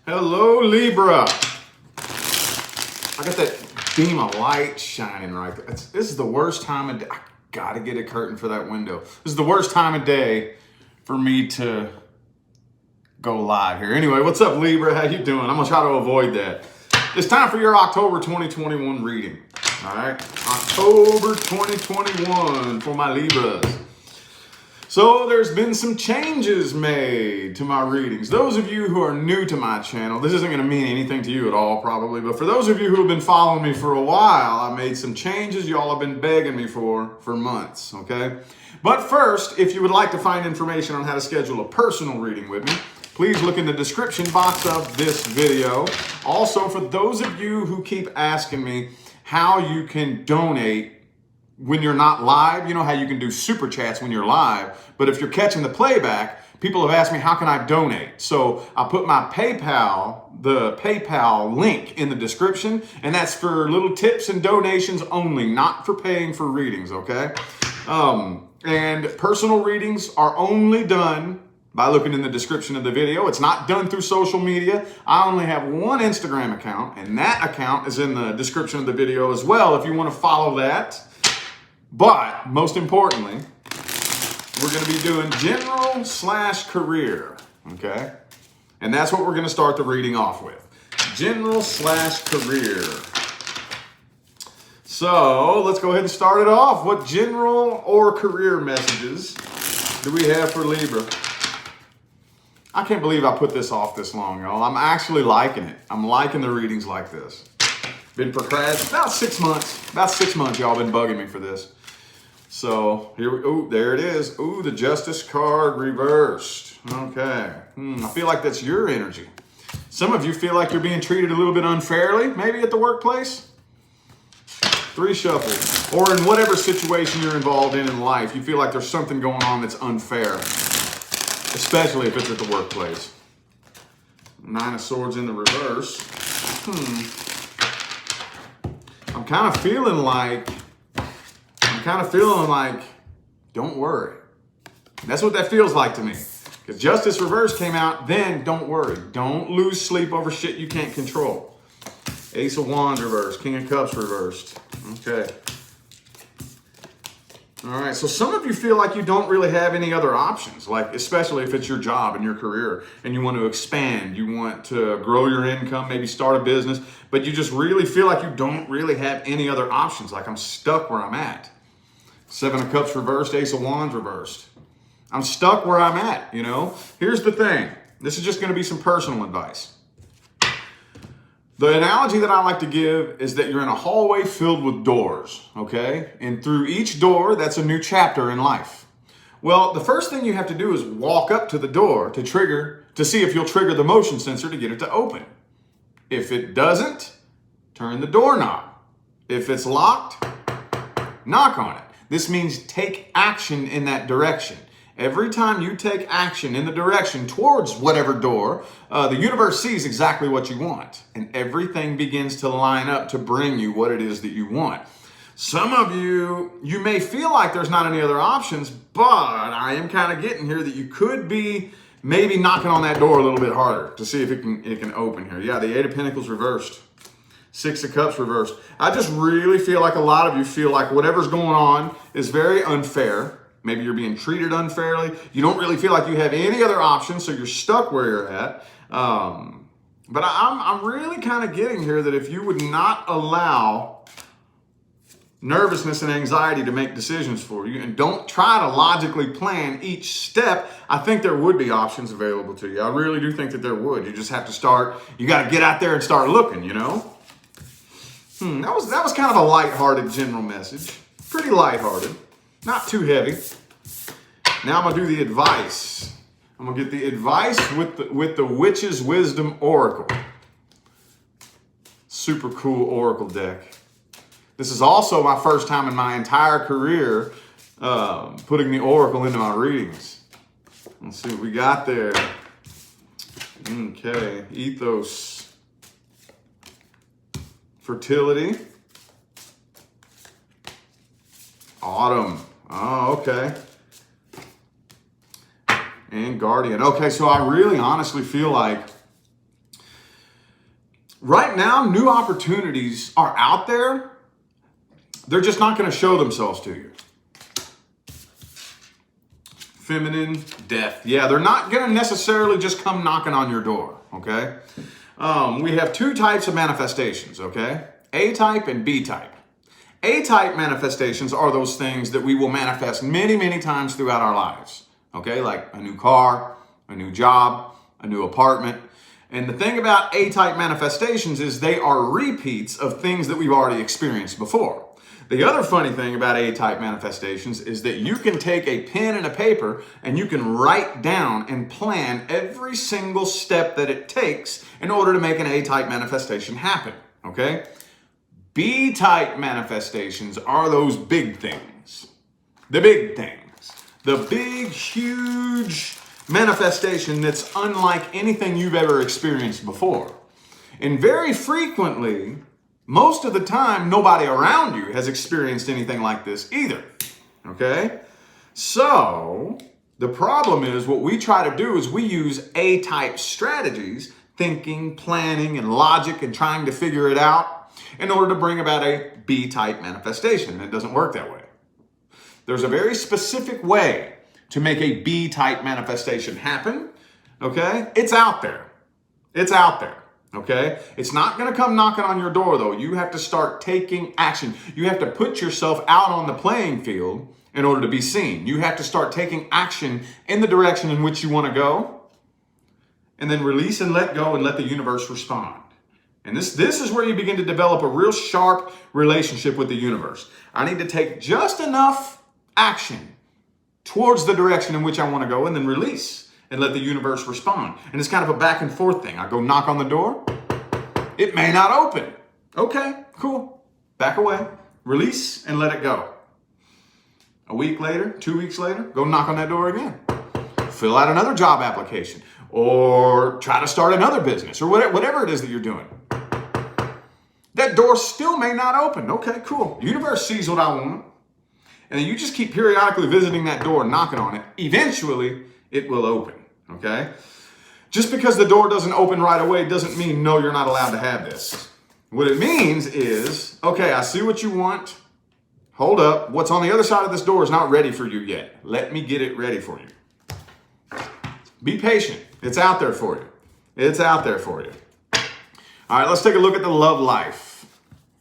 Hello, Libra. I got that beam of light shining right there. This is the worst time of day. I gotta get a curtain for that window. This is the worst time of day for me to go live here. Anyway, what's up, Libra? How you doing? I'm gonna try to avoid that. It's time for your October 2021 reading. All right, October 2021 for my Libras. So there's been some changes made to my readings. Those of you who are new to my channel, this isn't going to mean anything to you at all probably, but for those of you who have been following me for a while, I made some changes y'all have been begging me for months, okay? But first, if you would like to find information on how to schedule a personal reading with me, please look in the description box of this video. Also, for those of you who keep asking me how you can donate when you're not live, you know how you can do super chats when you're live, but if you're catching the playback, people have asked me, how can I donate? So I put my the PayPal link in the description, and that's for little tips and donations only, not for paying for readings, okay? And personal readings are only done by looking in the description of the video. It's not done through social media. I only have one Instagram account, and that account is in the description of the video as well if you want to follow that. But most importantly, we're going to be doing general/career, okay? And that's what we're going to start the reading off with. General/career. So let's go ahead and start it off. What general or career messages do we have for Libra? I can't believe I put this off this long, y'all. I'm actually liking it. I'm liking the readings like this. Been procrastinating about 6 months. About 6 months, y'all been bugging me for this. So here we go. There it is. Ooh, the Justice card reversed. Okay. I feel like that's your energy. Some of you feel like you're being treated a little bit unfairly, maybe at the workplace. 3 shuffles. Or in whatever situation you're involved in life, you feel like there's something going on that's unfair, especially if it's at the workplace. 9 of Swords in the reverse. I'm kind of feeling like, don't worry. That's what that feels like to me. Because Justice reverse came out, then don't worry. Don't lose sleep over shit you can't control. Ace of Wands reversed, King of Cups reversed. Okay. All right, so some of you feel like you don't really have any other options, like especially if it's your job and your career and you want to expand, you want to grow your income, maybe start a business, but you just really feel like you don't really have any other options, like I'm stuck where I'm at. 7 of Cups reversed, Ace of Wands reversed. I'm stuck where I'm at, you know? Here's the thing. This is just going to be some personal advice. The analogy that I like to give is that you're in a hallway filled with doors, okay? And through each door, that's a new chapter in life. Well, the first thing you have to do is walk up to the door to see if you'll trigger the motion sensor to get it to open. If it doesn't, turn the doorknob. If it's locked, knock on it. This means take action in that direction. Every time you take action in the direction towards whatever door, the universe sees exactly what you want. And everything begins to line up to bring you what it is that you want. Some of you may feel like there's not any other options, but I am kind of getting here that you could be maybe knocking on that door a little bit harder to see if it can open here. Yeah, the 8 of Pentacles reversed. 6 of Cups reversed. I just really feel like a lot of you feel like whatever's going on is very unfair. Maybe you're being treated unfairly. You don't really feel like you have any other options, so you're stuck where you're at. But I'm really kind of getting here that if you would not allow nervousness and anxiety to make decisions for you, and don't try to logically plan each step, I think there would be options available to you. I really do think that there would. You just have to start. You got to get out there and start looking, you know? That was kind of a lighthearted general message. Pretty lighthearted. Not too heavy. Now I'm going to do the advice. I'm going to get the advice with the Witch's Wisdom Oracle. Super cool Oracle deck. This is also my first time in my entire career putting the Oracle into my readings. Let's see what we got there. Okay. Ethos. Fertility. Autumn. Oh, okay. And Guardian. Okay, so I really honestly feel like right now, new opportunities are out there. They're just not going to show themselves to you. Feminine, death. Yeah, they're not going to necessarily just come knocking on your door, okay? We have two types of manifestations, okay? A-type and B-type. A-type manifestations are those things that we will manifest many, many times throughout our lives, okay? Like a new car, a new job, a new apartment. And the thing about A-type manifestations is they are repeats of things that we've already experienced before. The other funny thing about A-type manifestations is that you can take a pen and a paper and you can write down and plan every single step that it takes in order to make an A-type manifestation happen, okay? B-type manifestations are those big things. The big things. The big, huge manifestation that's unlike anything you've ever experienced before. And very frequently, most of the time, nobody around you has experienced anything like this either, okay? So, the problem is what we try to do is we use A-type strategies, thinking, planning, and logic, and trying to figure it out in order to bring about a B-type manifestation, and it doesn't work that way. There's a very specific way to make a B-type manifestation happen, okay? It's out there. It's out there. Okay? It's not going to come knocking on your door, though. You have to start taking action. You have to put yourself out on the playing field in order to be seen. You have to start taking action in the direction in which you want to go, and then release and let go and let the universe respond. And this is where you begin to develop a real sharp relationship with the universe. I need to take just enough action towards the direction in which I want to go, and then release and let the universe respond. And it's kind of a back and forth thing. I go knock on the door. It may not open. Okay, cool. Back away. Release and let it go. A week later, 2 weeks later, go knock on that door again. Fill out another job application or try to start another business or whatever it is that you're doing. That door still may not open. Okay, cool. The universe sees what I want. And then you just keep periodically visiting that door and knocking on it. Eventually, it will open, okay? Just because the door doesn't open right away doesn't mean, no, you're not allowed to have this. What it means is, okay, I see what you want. Hold up. What's on the other side of this door is not ready for you yet. Let me get it ready for you. Be patient. It's out there for you. It's out there for you. All right, let's take a look at the love life.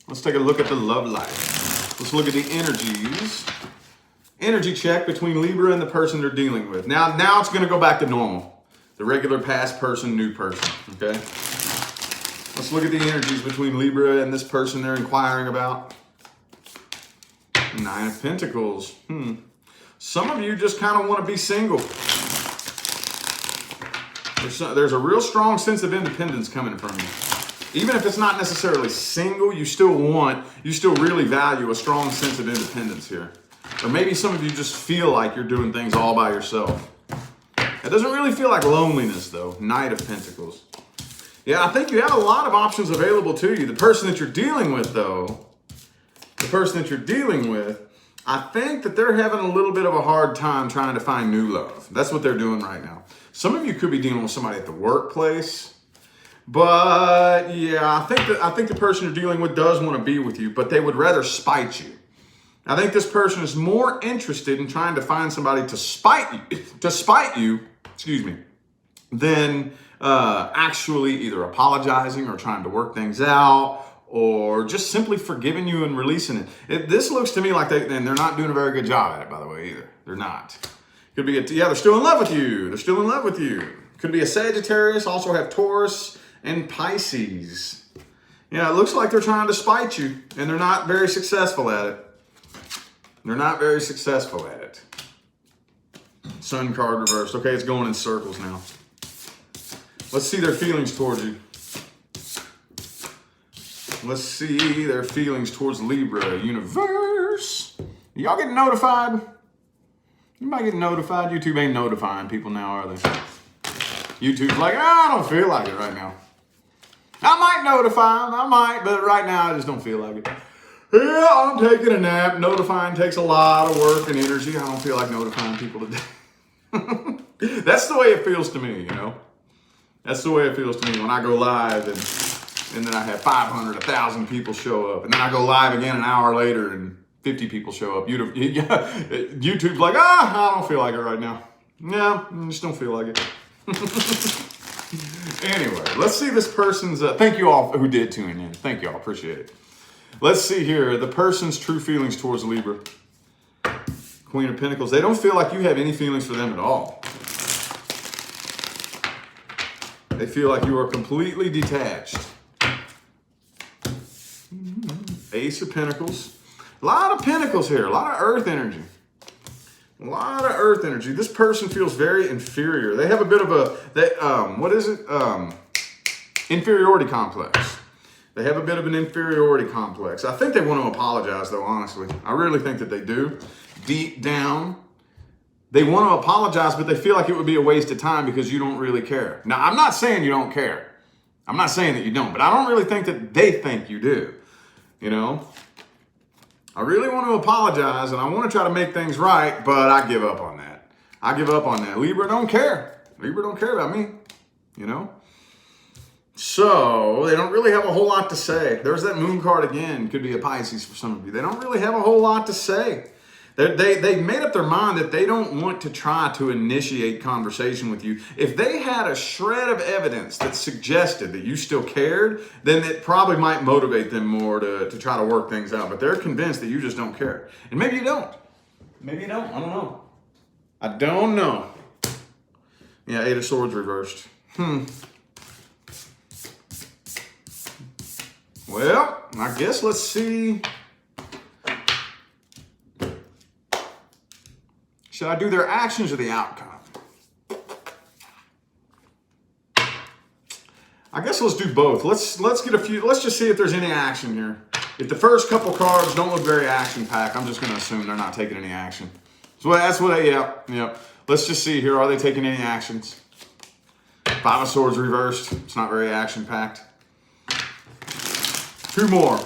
Let's take a look at the love life. Let's look at the energies. Energy check between Libra and the person they're dealing with. Now it's going to go back to normal. The regular past person, new person, okay? Let's look at the energies between Libra and this person they're inquiring about. 9 of Pentacles. Some of you just kind of want to be single. There's a real strong sense of independence coming from you. Even if it's not necessarily single, you still really value a strong sense of independence here. Or maybe some of you just feel like you're doing things all by yourself. It doesn't really feel like loneliness, though. Knight of Pentacles. Yeah, I think you have a lot of options available to you. The person that you're dealing with, though, I think that they're having a little bit of a hard time trying to find new love. That's what they're doing right now. Some of you could be dealing with somebody at the workplace. But, yeah, I think the person you're dealing with does want to be with you, but they would rather spite you. I think this person is more interested in trying to find somebody to spite you, than actually either apologizing or trying to work things out or just simply forgiving you and releasing it. This looks to me like they're not doing a very good job at it, by the way, either. They're not. Could be they're still in love with you. They're still in love with you. Could be a Sagittarius, also have Taurus and Pisces. Yeah, it looks like they're trying to spite you, and they're not very successful at it. They're not very successful at it. Sun card reversed. Okay, it's going in circles now. Let's see their feelings towards you. Let's see their feelings towards Libra. Universe. Y'all getting notified? You might get notified. YouTube ain't notifying people now, are they? YouTube's like, I don't feel like it right now. I might notify them. But right now I just don't feel like it. Yeah, I'm taking a nap. Notifying takes a lot of work and energy. I don't feel like notifying people today. That's the way it feels to me, you know. That's the way it feels to me when I go live and And then I have 500, 1,000 people show up. And then I go live again an hour later and 50 people show up. YouTube's like, I don't feel like it right now. No, I just don't feel like it. Anyway, let's see this person's, thank you all who did tune in. Thank you all, appreciate it. Let's see here, the person's true feelings towards Libra. Queen of Pentacles. They don't feel like you have any feelings for them at all. They feel like you are completely detached. Ace of Pentacles. A lot of Pentacles here. A lot of Earth energy. A lot of Earth energy. This person feels very inferior. They have a bit of a, inferiority complex. They have a bit of an inferiority complex. I think they want to apologize, though, honestly. I really think that they do. Deep down, they want to apologize, but they feel like it would be a waste of time because you don't really care. Now, I'm not saying you don't care. I'm not saying that you don't, but I don't really think that they think you do. You know? I really want to apologize, and I want to try to make things right, but I give up on that. I give up on that. Libra don't care. Libra don't care about me. You know? So, they don't really have a whole lot to say. There's that moon card again. Could be a Pisces for some of you. They don't really have a whole lot to say. They made up their mind that they don't want to try to initiate conversation with you. If they had a shred of evidence that suggested that you still cared, then it probably might motivate them more to try to work things out. But they're convinced that you just don't care. And maybe you don't. Maybe you don't. I don't know. I don't know. Yeah, Eight of Swords reversed. Well, I guess let's see. Should I do their actions or the outcome? I guess let's do both. Let's get a few. Let's just see if there's any action here. If the first couple cards don't look very action-packed, I'm just going to assume they're not taking any action. So that's what. Yep. Let's just see here. Are they taking any actions? Five of Swords reversed. It's not very action-packed. Two more.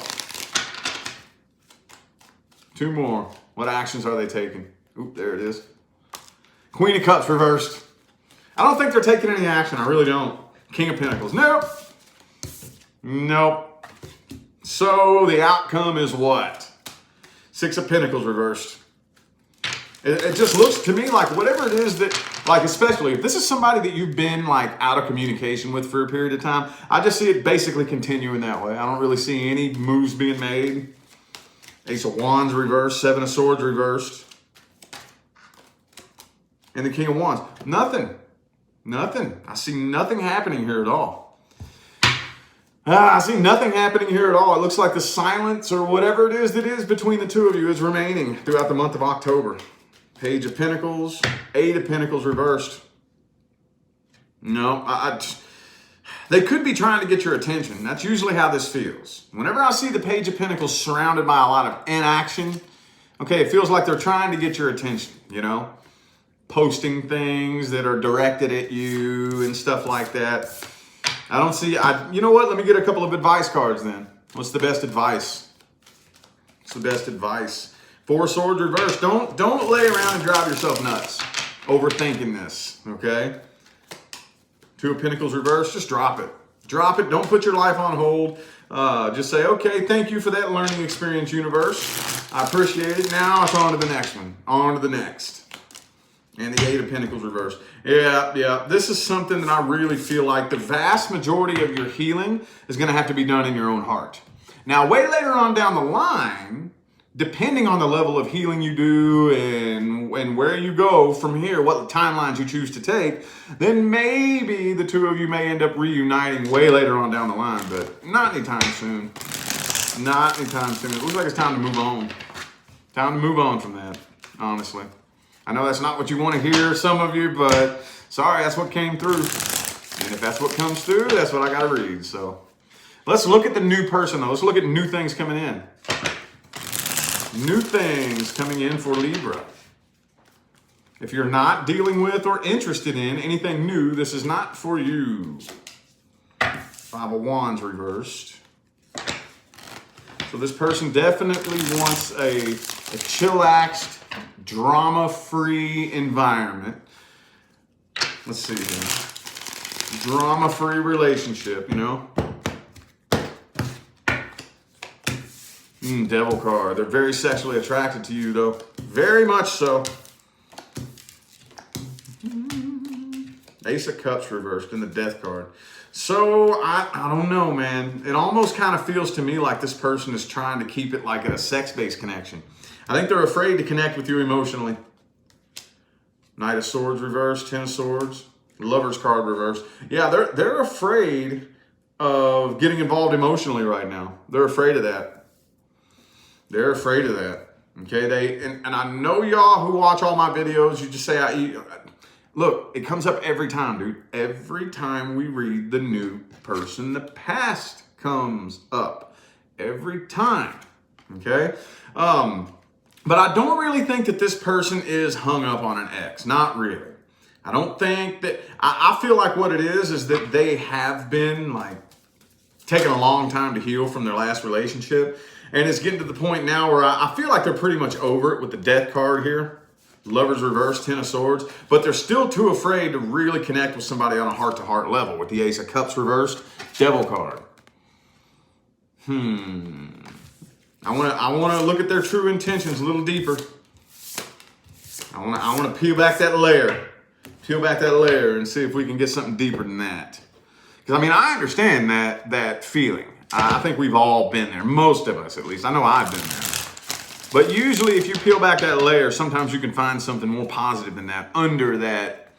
What actions are they taking? Oop, there it is. Queen of Cups reversed. I don't think they're taking any action. I really don't. King of Pentacles. Nope. So the outcome is what? Six of Pentacles reversed. It just looks to me like whatever it is that, like especially if this is somebody that you've been like out of communication with for a period of time, I just see it basically continuing that way. I don't really see any moves being made. Ace of Wands reversed, Seven of Swords reversed. And the King of Wands. Nothing. I see nothing happening here at all. I see nothing happening here at all. It looks like the silence or whatever it is between the two of you is remaining throughout the month of October. Page of Pentacles, Eight of Pentacles reversed. No, they could be trying to get your attention. That's usually how this feels. Whenever I see the Page of Pentacles surrounded by a lot of inaction, okay, it feels like they're trying to get your attention, you know? Posting things that are directed at you and stuff like that. I don't see, you know what? Let me get a couple of advice cards then. What's the best advice? Four of Swords reversed. Don't lay around and drive yourself nuts overthinking this, okay? Two of Pentacles reversed. Just drop it. Don't put your life on hold. Just say, okay, thank you for that learning experience, universe. I appreciate it. Now it's on to the next one. On to the next. And the Eight of Pentacles reversed. Yeah. This is something that I really feel like the vast majority of your healing is going to have to be done in your own heart. Now, way later on down the line, depending on the level of healing you do and where you go from here, what timelines you choose to take, then maybe the two of you may end up reuniting way later on down the line, but not anytime soon. Not anytime soon. It looks like it's time to move on. Time to move on from that, honestly. I know that's not what you want to hear, some of you, but sorry, that's what came through. And if that's what comes through, that's what I got to read. So let's look at the new person, though. Let's look at new things coming in. New things coming in for Libra. If you're not dealing with or interested in anything new, this is not for you. Five of Wands reversed. So this person definitely wants a chillaxed, drama-free environment. Let's see here. Drama-free relationship, you know. Devil card. They're very sexually attracted to you, though. Very much so. Ace of Cups reversed in the Death card. So, I don't know, man. It almost kind of feels to me like this person is trying to keep it like a sex-based connection. I think they're afraid to connect with you emotionally. Knight of Swords reversed, Ten of Swords, Lover's card reversed. Yeah, they're afraid of getting involved emotionally right now. They're afraid of that. They're afraid of that. Okay, and I know y'all who watch all my videos, you just say, look, it comes up every time, dude. Every time we read the new person, the past comes up. Every time, okay? But I don't really think that this person is hung up on an ex. Not really. I don't think that, I feel like what it is that they have been like taking a long time to heal from their last relationship. And it's getting to the point now where I feel like they're pretty much over it with the Death card here. Lover's reversed, Ten of Swords. But they're still too afraid to really connect with somebody on a heart-to-heart level with the Ace of Cups reversed, Devil card. I want to look at their true intentions a little deeper. I want to peel back that layer. Peel back that layer and see if we can get something deeper than that. Because, I mean, I understand that feeling. I think we've all been there. Most of us, at least. I know I've been there. But usually, if you peel back that layer, sometimes you can find something more positive than that under that,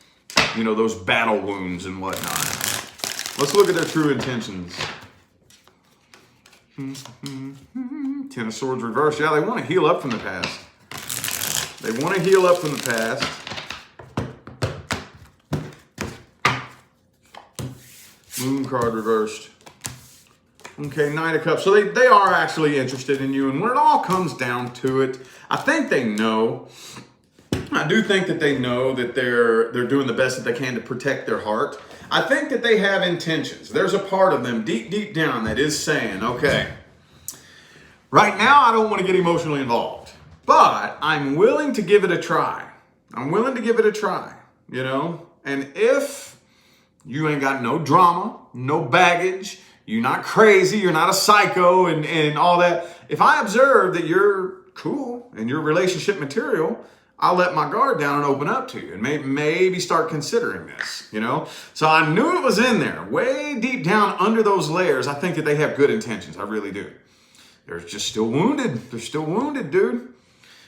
you know, those battle wounds and whatnot. Let's look at their true intentions. Ten of Swords reversed. Yeah, they want to heal up from the past. They want to heal up from the past. Moon card reversed. Okay, Knight of Cups. So they are actually interested in you. And when it all comes down to it, I think they know. I do think that they know that they're doing the best that they can to protect their heart. I think that they have intentions. There's a part of them deep, deep down that is saying, okay, right now I don't want to get emotionally involved, but I'm willing to give it a try. I'm willing to give it a try, you know? And if you ain't got no drama, no baggage, you're not crazy, you're not a psycho and all that. If I observe that you're cool and your relationship material, I'll let my guard down and open up to you and maybe start considering this, you know? So I knew it was in there, way deep down under those layers. I think that they have good intentions. I really do. They're just still wounded. They're still wounded, dude.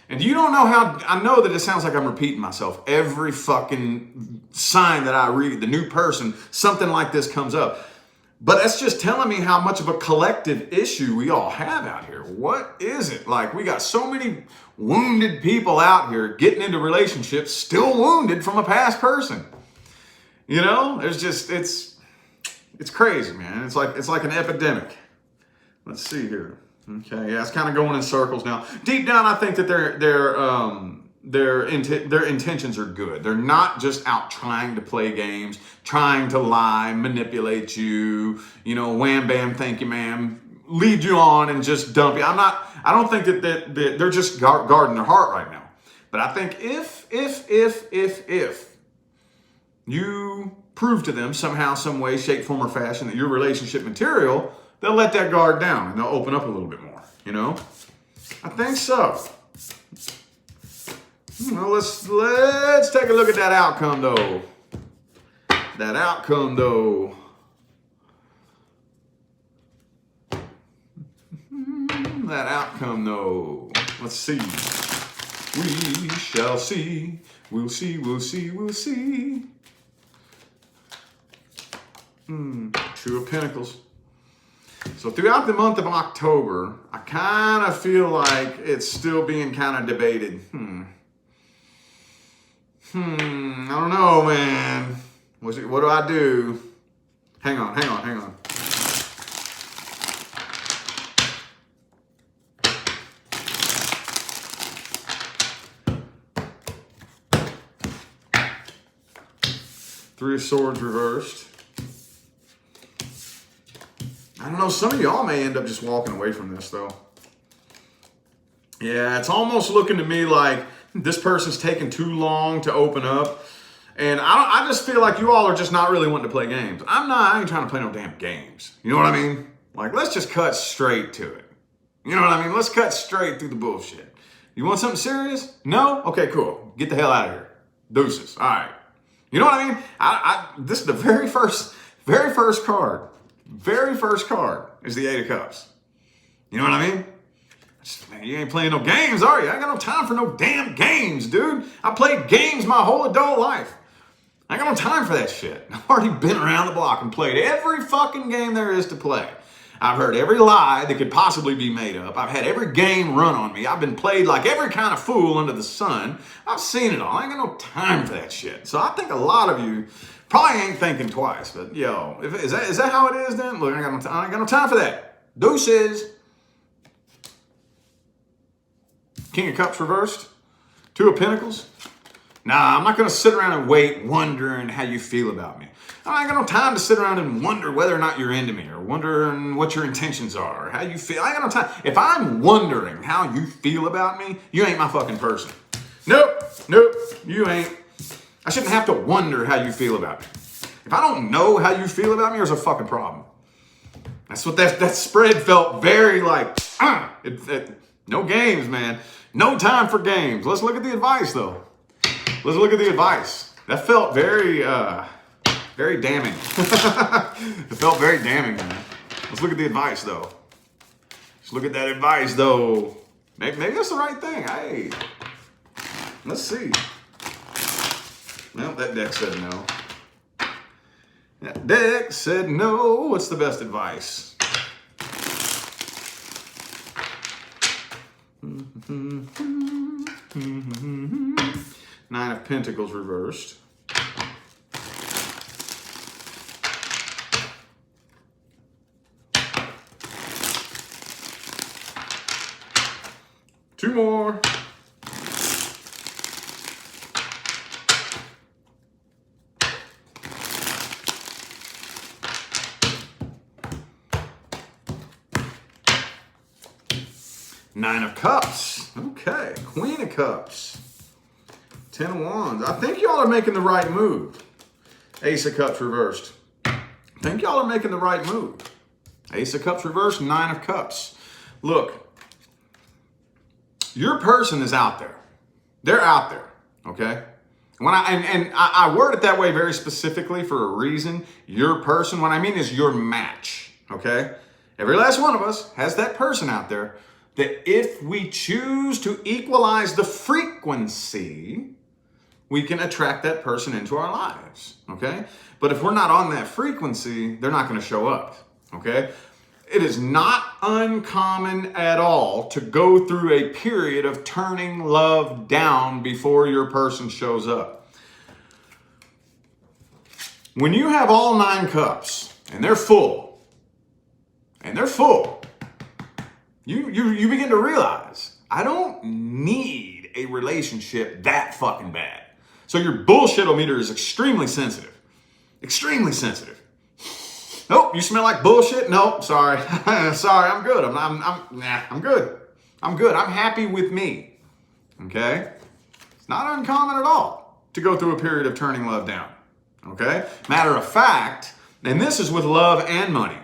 And you don't know how, I know that it sounds like I'm repeating myself. Every fucking sign that I read, the new person, something like this comes up. But that's just telling me how much of a collective issue we all have out here. What is it? Like, we got so many wounded people out here getting into relationships, still wounded from a past person. You know, there's just, it's crazy, man. It's like an epidemic. Let's see here. Okay, yeah, it's kind of going in circles now. Deep down, I think that their intentions are good. They're not just out trying to play games, trying to lie, manipulate you, you know, wham, bam, thank you, ma'am, lead you on and just dump you. I don't think that they're just guarding their heart right now. But I think if you prove to them somehow, some way, shape, form, or fashion that your relationship material, they'll let that guard down and they'll open up a little bit more, you know? I think so. Well, let's take a look at that outcome, though. That outcome, though. That outcome, though. Let's see. We shall see. We'll see, we'll see, we'll see. Two of Pentacles. So throughout the month of October, I kind of feel like it's still being kind of debated. I don't know, man. What do I do? Hang on. Three of Swords reversed. I don't know, some of y'all may end up just walking away from this, though. Yeah, it's almost looking to me like this person's taking too long to open up. And I just feel like you all are just not really wanting to play games. I ain't trying to play no damn games. You know what I mean? Like, let's just cut straight to it. You know what I mean? Let's cut straight through the bullshit. You want something serious? No? Okay, cool. Get the hell out of here. Deuces. All right. You know what I mean? This is the very first card. Very first card is the 8 of Cups. You know what I mean? Man, you ain't playing no games, are you? I ain't got no time for no damn games, dude. I played games my whole adult life. I ain't got no time for that shit. I've already been around the block and played every fucking game there is to play. I've heard every lie that could possibly be made up. I've had every game run on me. I've been played like every kind of fool under the sun. I've seen it all. I ain't got no time for that shit. So I think a lot of you probably ain't thinking twice. But yo, is that how it is then? Look, I ain't got no time for that. Deuces. King of Cups reversed. 2 of Pentacles. Nah, I'm not going to sit around and wait wondering how you feel about me. I ain't got no time to sit around and wonder whether or not you're into me or wondering what your intentions are or how you feel. I ain't got no time. If I'm wondering how you feel about me, you ain't my fucking person. Nope, you ain't. I shouldn't have to wonder how you feel about me. If I don't know how you feel about me, there's a fucking problem. That's what that spread felt very like. No games, man. No time for games. Let's look at the advice, though. Let's look at the advice. That felt very damning. It felt very damning, man. Let's look at the advice, though. Let's look at that advice, though. Maybe that's the right thing. Hey, let's see. Well, that deck said no. That deck said no. What's the best advice? Nine of Pentacles reversed. Two more. Nine of Cups. Okay. Queen of Cups. 10 of Wands. I think y'all are making the right move. Ace of Cups reversed. I think y'all are making the right move. Ace of Cups reversed. 9 of Cups. Look. Your person is out there. They're out there. Okay? When I word it that way very specifically for a reason. Your person, what I mean is your match. Okay? Every last one of us has that person out there that if we choose to equalize the frequency, we can attract that person into our lives, okay? But if we're not on that frequency, they're not going to show up, okay? It is not uncommon at all to go through a period of turning love down before your person shows up. When you have all 9 cups and they're full, you begin to realize, I don't need a relationship that fucking bad. So your bullshit-o-meter is extremely sensitive. Extremely sensitive. Nope, you smell like bullshit? Nope, sorry. Sorry, I'm good. I'm good. I'm good. I'm happy with me. Okay? It's not uncommon at all to go through a period of turning love down. Okay? Matter of fact, and this is with love and money.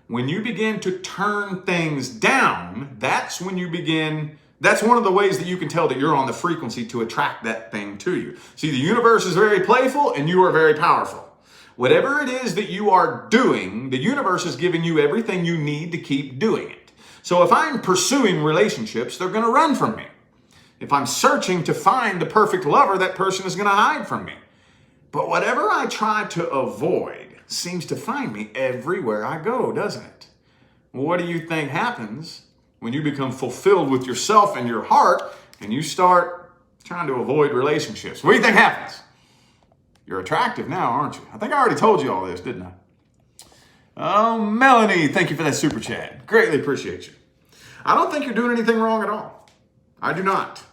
When you begin to turn things down, that's one of the ways that you can tell that you're on the frequency to attract that thing to you. See, the universe is very playful and you are very powerful. Whatever it is that you are doing, the universe is giving you everything you need to keep doing it. So if I'm pursuing relationships, they're going to run from me. If I'm searching to find the perfect lover, that person is going to hide from me. But whatever I try to avoid seems to find me everywhere I go, doesn't it? Well, what do you think happens when you become fulfilled with yourself and your heart and you start trying to avoid relationships? What do you think happens? You're attractive now, aren't you? I think I already told you all this, didn't I? Oh, Melanie, thank you for that super chat. Greatly appreciate you. I don't think you're doing anything wrong at all. I do not.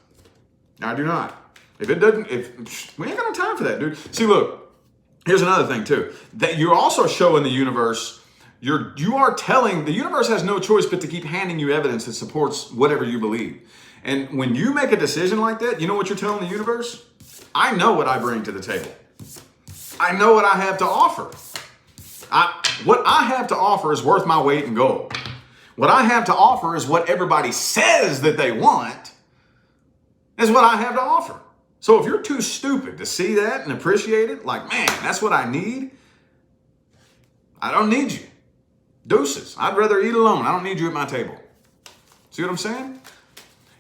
I do not. We ain't got no time for that, dude. See, look. Here's another thing too, that you're also showing the universe, you are telling, the universe has no choice but to keep handing you evidence that supports whatever you believe. And when you make a decision like that, you know what you're telling the universe? I know what I bring to the table. I know what I have to offer. What I have to offer is worth my weight in gold. What I have to offer is what everybody says that they want, is what I have to offer. So if you're too stupid to see that and appreciate it, like, man, that's what I need, I don't need you. Deuces. I'd rather eat alone. I don't need you at my table. See what I'm saying?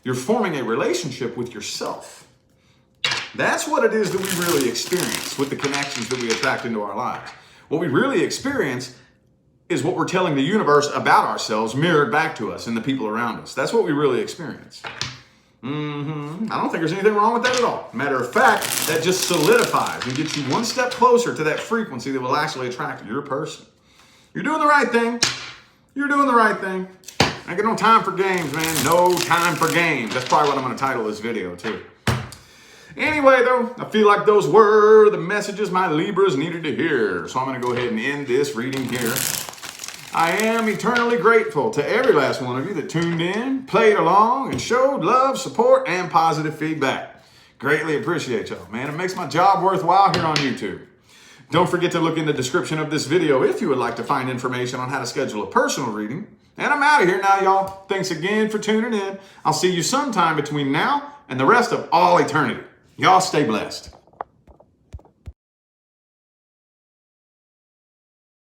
You're forming a relationship with yourself. That's what it is that we really experience with the connections that we attract into our lives. What we really experience is what we're telling the universe about ourselves mirrored back to us and the people around us. That's what we really experience. I don't think there's anything wrong with that at all. Matter of fact, that just solidifies and gets you one step closer to that frequency that will actually attract your person. You're doing the right thing. You're doing the right thing. I ain't got no time for games, man. No time for games. That's probably what I'm going to title this video, too. Anyway, though, I feel like those were the messages my Libras needed to hear. So I'm going to go ahead and end this reading here. I am eternally grateful to every last one of you that tuned in, played along, and showed love, support, and positive feedback. Greatly appreciate y'all, man. It makes my job worthwhile here on YouTube. Don't forget to look in the description of this video if you would like to find information on how to schedule a personal reading. And I'm out of here now, y'all. Thanks again for tuning in. I'll see you sometime between now and the rest of all eternity. Y'all stay blessed.